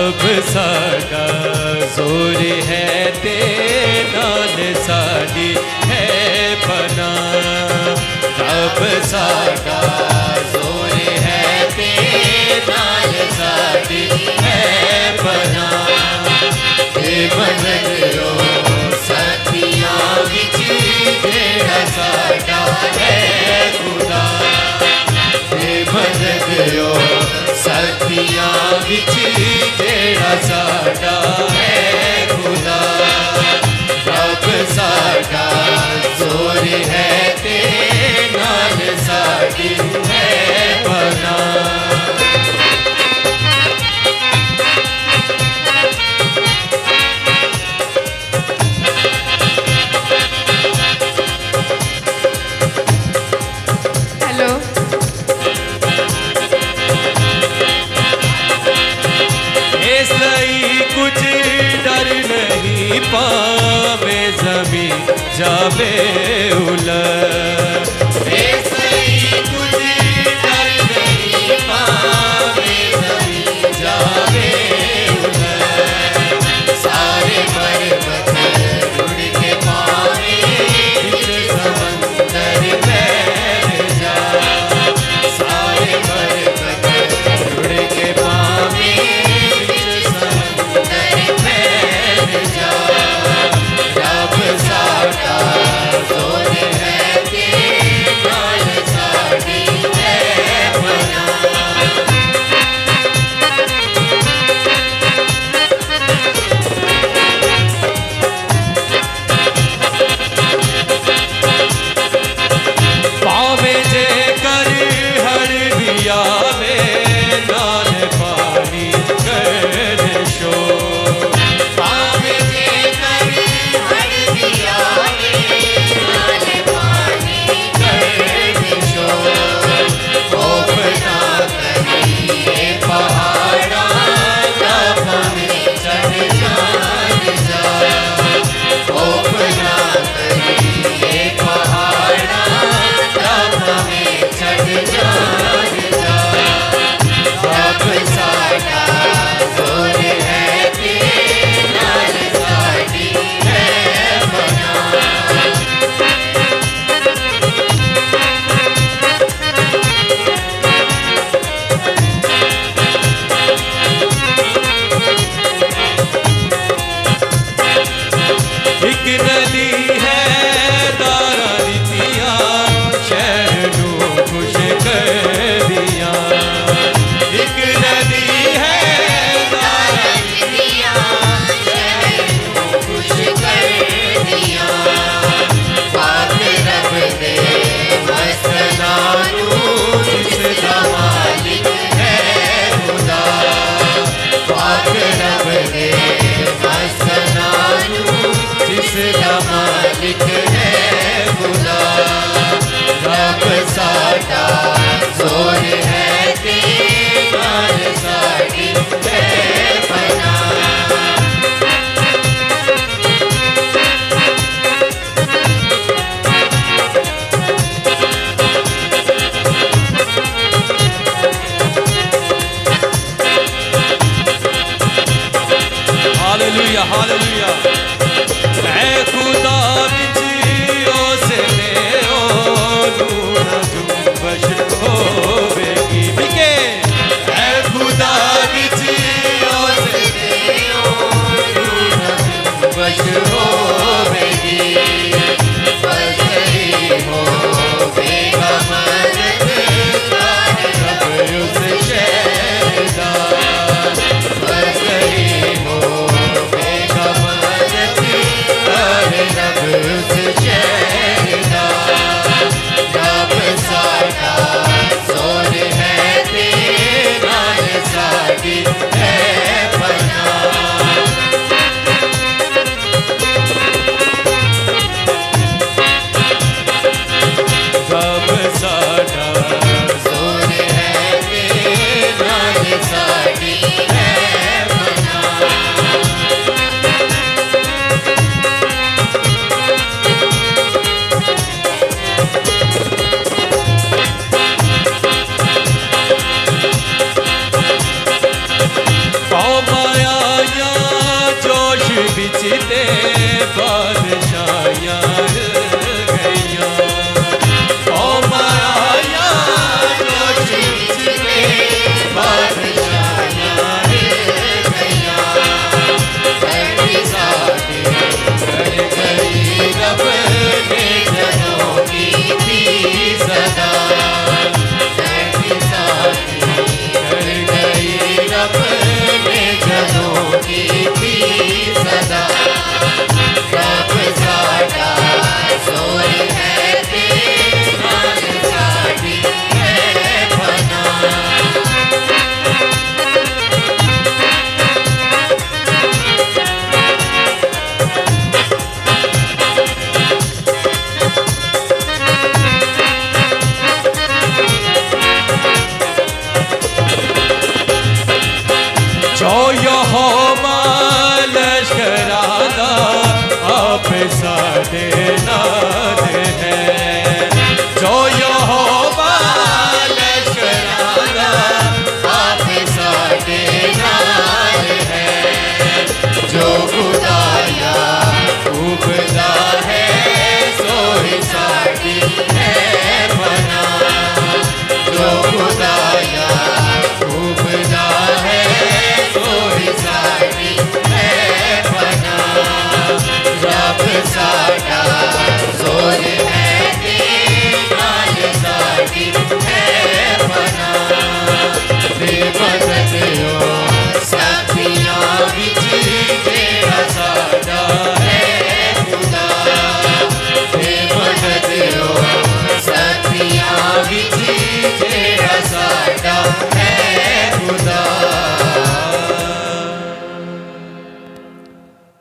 रब साडा जोर है ते नाल साडी है पना। रब साडा जोर है ते नाल साडी है पना। हे मददो साथियां विच जेड़ा साडा है खुदा। हे मददो साथियां विच जेड़ा साडा है खुदा। रब साडा जोर है ते नाल साडी है पना। पावे जमी जावे उलट। कुछ डर नहीं पावे जमी जावे उलट। सारे पर्वत उड़ के पावे बिच समंदर बैठ जा। सारे पर्वत उड़ के पावे बिच समंदर बैठ जा। रब साडा जोर है ते माटी है बना, जो खुदा